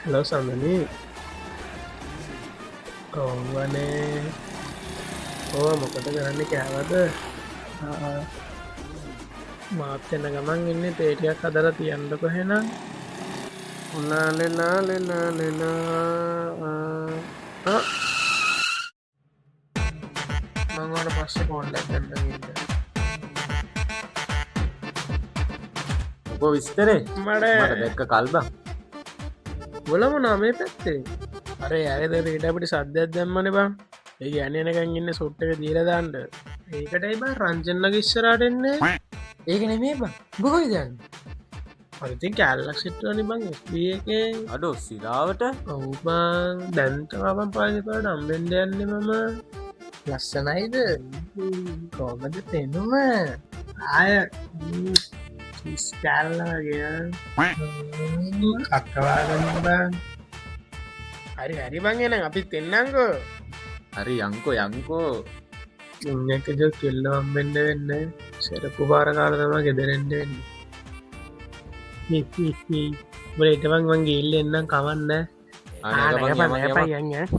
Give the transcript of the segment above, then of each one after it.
Halo Sandani. කොහොමනේ? මොකද කරන්නේ කෑවද? මාත් යන ගමන් ඉන්නේ තේ ටිකක් හදලා තියන්නකො එහෙනම්. උනාලෙලා මං ඔයාලට පස්සේ ෆෝන් එකක් ගන්නම් ඉන්න. මොකෝ විස්තරේ? මට දැක්ක කල්බා. බලමු නා මේ පැත්තේ. අර යාරේ ඊට අපිට සද්දයක් දැම්මනේ බං. ඒ කියන්නේ නිකන් ඉන්නේ සොට් එක දීලා දාන්න. ඒකටයි බං රංජන්ගේ ඉස්සරහට එන්නේ. ඒක නෙමෙයි බං. මොකද යන්නේ? අර ඉතින් කැලලක් සෙට් වෙනනේ බං FB එකේ. අඩෝ සිරාවට? ඔව් බං. දැන් තමයි බං පාරේ පාරට හම්බෙන්න යන්නේ මම. ලස්සනයිද? කොහමද තේනුම? ආය ස්කැල්ලා ගියා. අක්කවාගෙන බං. හරි බං එහෙනම් අපිත් එන්නම්කෝ. හරි යන්කෝ. ඉන්නකද කෙල්ල හම්බෙන්න වෙන්නේ. සරපු පාර කාලා තමයි ගෙදර එන්න වෙන්නේ. බල ඉතවන් මං ගිහිල්ලා එන්නම් කවන්නේ. අනේ යන්න.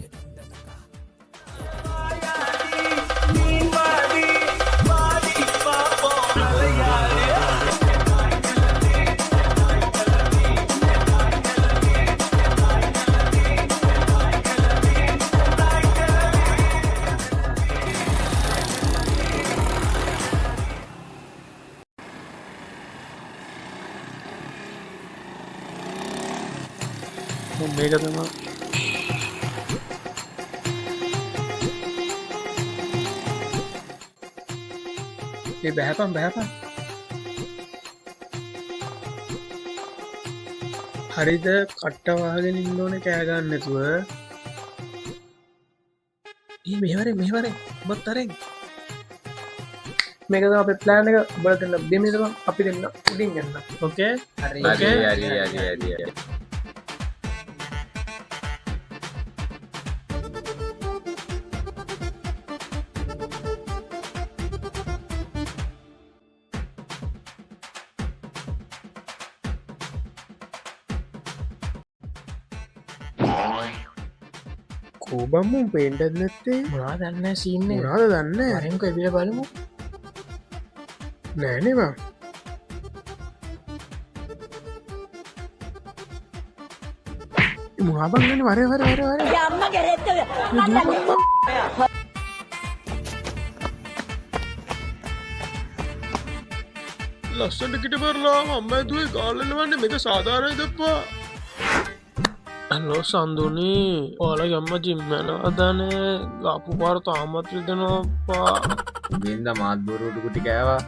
මේක තමයි ඒ බහැපන් හරිද කට්ට වහගෙන ඉන්න ඕනේ කෑ ගන්න නැතුව මෙහෙවරේ ඔබත් අරෙන් මේක තමයි අපේ ප්ලෑන් එක ඔබලා දෙන්න දෙමෙන්න අපි දෙන්න උඩින් යන්න ඕකේ හරි කෝබම්ම පේන්ටත් නැත්තේ මොනා දන්න සීන්නේ මොනාද දන්න අරෙන්ක එබිල බලමු නෑනවා මුහාබංගන වර අම්ම ගෙරෙත්ත ලස්සට කිට පරලා අම්ම ඇතුවේ ගාලන්න වන්නේ මේක සාධාරය දප්පා අලෝ සන්දුනී ඕල ගම්ම ජිම්මන අදනේ ගාපු පාර තාමත් විදනපා බින්ද මාත් බොරුවට කුටි කෑවා.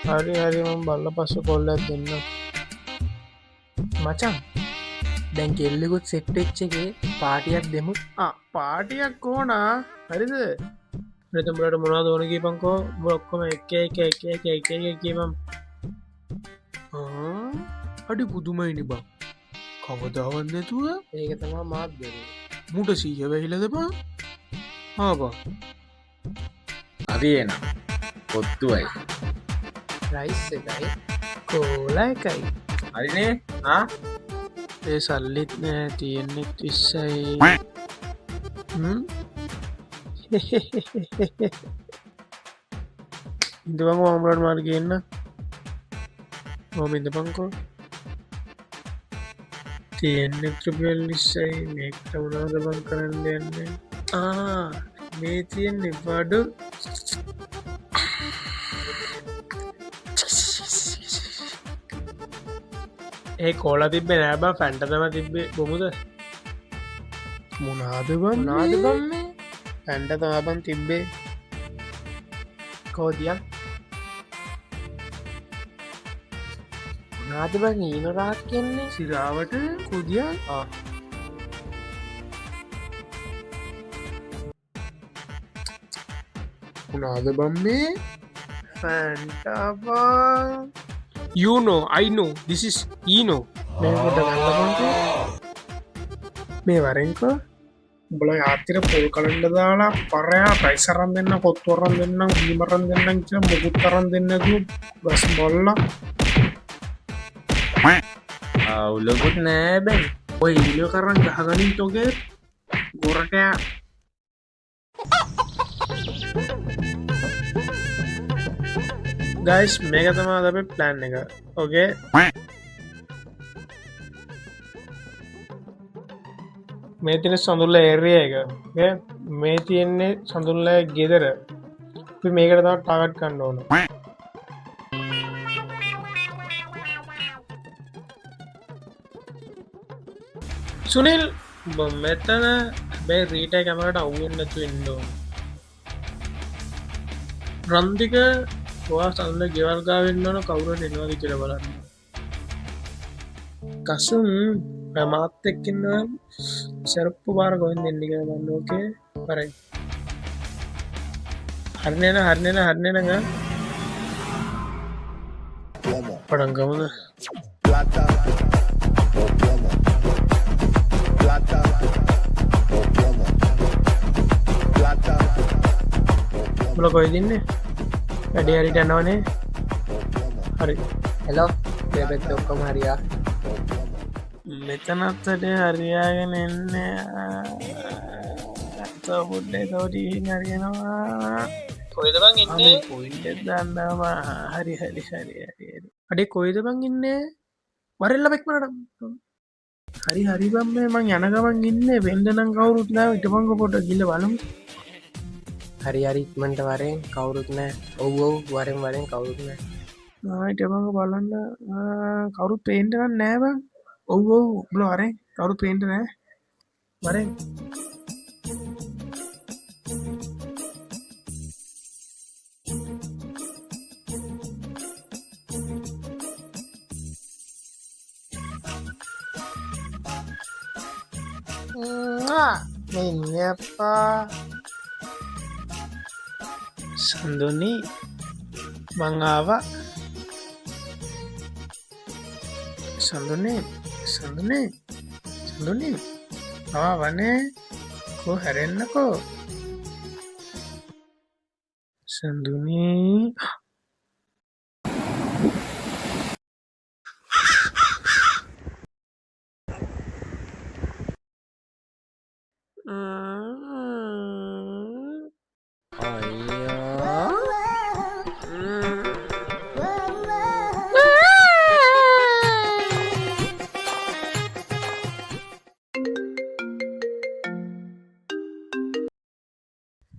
හරිම බල්ල පස්ස කොල්ල දෙන්න මචන් දැන් කෙල්ලෙකුත් සෙට්ටෙච්චගේ පාටියක් දෙමු පාටියක් ඕනා හරිද ප්‍රතම්බලට මොනා දෝන කීපංකෝ බොක්කොම කියපම් අඩි පුදුමයිනි බං කවදාවන්න නැතුව ඒක තමා මාත් දෙර මුට සීහ වැහිලද බා ආබා හරි එනම් පොත්තුවයි රයිස් එකයි කෝල එකයි හරිනේ ඒ සල්ලිත් නෑ තියෙන්නෙත් විස්සයි ඉදවම ඔම්රට මාර කියන්න හෝමින්ද පංකෝ තියෙන්නෙ ත්‍රපියල් ලිස්සයි මේකට වුණාද බං කරන්න යන්නේ මේ තියෙන්නේ බඩු ඒ කෝල තිබ්බේ නෑ බං ෆැන්ට තම තිබ්බේ බොමුද මොනාද බං ෆැන්ට තමාබන් තිබ්බේ කෝදියක් මොනාද බං ඊනොරාත් කියන්නේ සිරාවට කුදියක් මොනාද බං මේ ෆැන්ටබා You know, I know, this is Eno. මේ වරෙන්කෝ උඹල ආතිර පොල් කලන්ඩ දාලා පරයා ප්‍රයිස් අරන් දෙන්න කොත්තු අරන් දෙන්නම් බීම අරන් දෙන්නම් කියලා මොකුත් අරන් දෙන්නේ නැතුව බස් බොල්ලා අවුලකුත් නෑ බැයි. ඔය ඉලියෝ කරන් ගහගනින් තොගේ ගොරකෑ ගයිස් මේක තමා අපේ ප්ලෑන් එක ඕකේ මේ තියෙන සඳුල්ල ඒරියා එක ඕකේ මේ තියෙන්නේ සඳුල්ල ගෙදර අපි මේකට තමයි ටාගට් ගන්න ඕන සුනිල් මෙතන බේ රීටයි කැමරට අවුවෙන් නැතුව ඉන්න ඕන රන්දික ඔයා සඳුල්ල ගෙවල් ගාවෙන්න ඕන කවුරුහරි එනවද කියලා බලන්න කසුම් මාත් එක්ක ඉන්නවා සරප්පු බාර ගොන් දෙන්න කියලා බලන්න ඕකේ හරි හරිනේ නංග පටන් ගමුද Plata o plomo. Plata o plomo. Plata o plomo. උඹලා කොහෙද ඉන්නේ වැඩි හරියට යනවනේ හරි හෙලෝ බේබෙත් ඔක්කොම හරියා මෙතනත්තට හරියාගෙන එන්න පොඩ්ඩේ තෝටීන් හරියනවා කොයිද බං ඉන්නේ පොයින්ට් දන්නවා හරි අඩේ කොයිද බං ඉන්නේ වරෙල්ල බෙක්මනට හරි බම් මේ මං යන ගමන් ඉන්නේ වෙන්න නම් කවුරුත් නෑ හිටපන්කො පොඩ්ඩක් ගිහලා බලමු හරි ඉක්මනට වරෙන් කවුරුත් නෑ ඔව් වරෙන් කවුරුත් නෑ හිටපන්කො බලන්න කවුරුත් පේන්න නෑ බං ඔව් උඹලා වරෙන් කවුරුත් පේන්න නෑ වරෙන් මෙන්නපා සඳුනි මං ආවා සඳුනි ආවනේ කෝ හැරෙන්නකෝ සඳුනි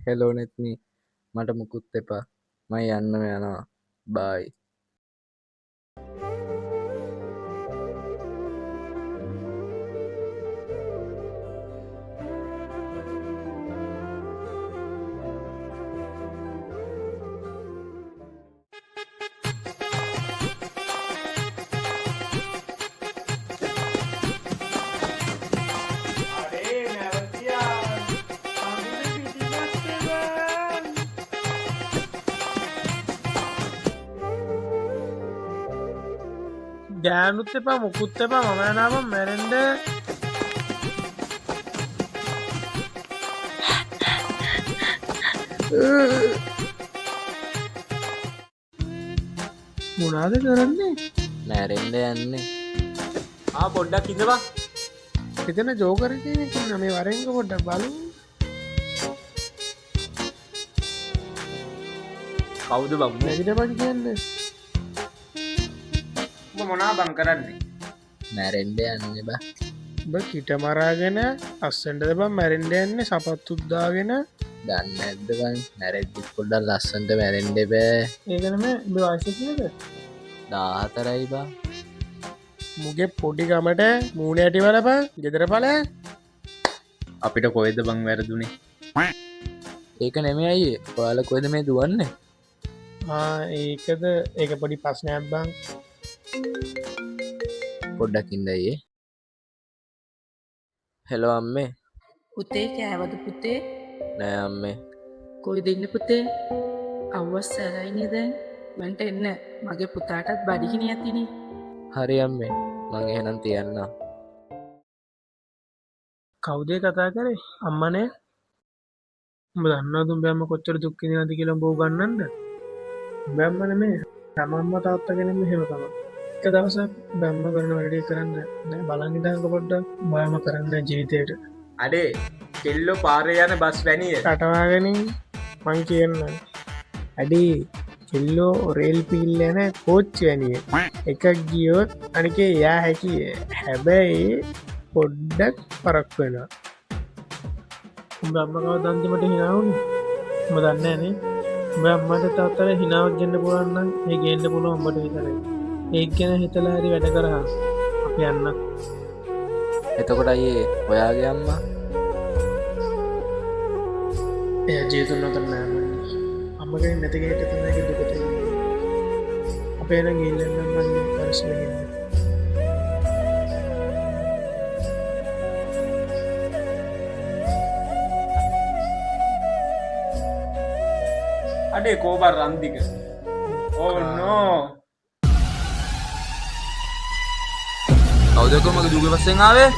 හෙලෝ නෙත්නි මට මුකුත් එපා මම යන්නම යනවා බයි ගෑනුත් එපා මුකුත් එපා මම යනවා මැරෙන්න මොනාද කරන්නේ මැරෙන්න යන්නේ පොඩ්ඩක් ඉඳවා එතන ජෝකර් කෙනෙක් ඉන්නවා මේ වරෙන්ක පොඩ්ඩක් බලමු කවුද බං නැගිටපන් කියන්නේ උඹ මොනා බං කරන්නේ මැරෙන්න යන්නේ බා ඔබ කිට මරාගෙන අස්සෙන්ට බම් මැරෙන්ඩ යන්නේ සපත්තුත් දාගෙන දන්නේ නැද්ද බං මැරෙද්දි පොඩ්ඩක් ලස්සනට මැරෙන්න බෑ ඒකනම ඔබ වයස කීයද 14යි බා මුගේ පොඩි ගමට මූණ ඇටි බලපන් ගෙදර ඵල අපිට කොයිද බං වැරදුනේ ඒක නෙමෙයි අයියේ ඔයාලා කොහෙද මේ දුවන්නේ ඒකද ඒක පොඩි ප්‍රශ්නයක් බං පොඩ්ඩක් ඉන්න අයියේ හෙලෝ අම්මේ පුතේ කෑවද පුතේ නෑ අම්මේ කොයිද ඉන්නේ පුතේ අවුවස් සැරයිනේ දැන් මන්ට එන්න මගේ පුතාටත් බඩගිනියක් තිනේ හරි අම්මේ මං එහෙනම් තියන්නම් කවුද කතා කරේ අම්මනේ උඹ දන්නවද උඹ අම්ම කොච්චර දුක් විඳිනවද කියලා උඹ උගන්නන්නද උඹ අම්ම නෙමෙයි තමන්ම තාත්තා කෙනෙක් මෙහෙම තමයි එක දවසක් බැම්ම කරන වැඩේ කරන්න නෑ බලංගිටක පොඩ්ඩක් බයම කරන්න ජීවිතයට අඩේ කෙල්ලෝ පාරය යන බස් වැනිය කටවාගෙන මං කියන්න අඩි කෙල්ලෝ රේල් පිල් යන කෝච්ච වැනිය එකක් ගියොත් අනිකේ යා හැකිය හැබැයි පොඩ්ඩක් පරක් වෙනවා උඹ අම්මකව දන්තිමට හිනාවුණ උඹ දන්න ඇනේ උඹ අම්මට තාත්තට හිනාවක් ගන්න පුළුවන්න ඒ ගේන්න පුළුව උඹට විතරයි ඒක ගැන හිතලා හරි වැඩ කරහා අපි යන්න එතකොට අයියේ ඔයාගේ අම්මා එය ජීතුන් නොකරන්න අම්මගේ නැතිගේට තමයික දුකත අපේ නම් ගිල්ලන්න මන්නේ පරිස්සමගන්න අඩේ කෝබර් රන්දික ඕ නෝ කවුද කො මගේ දුගේ පස්සෙන් ආවේ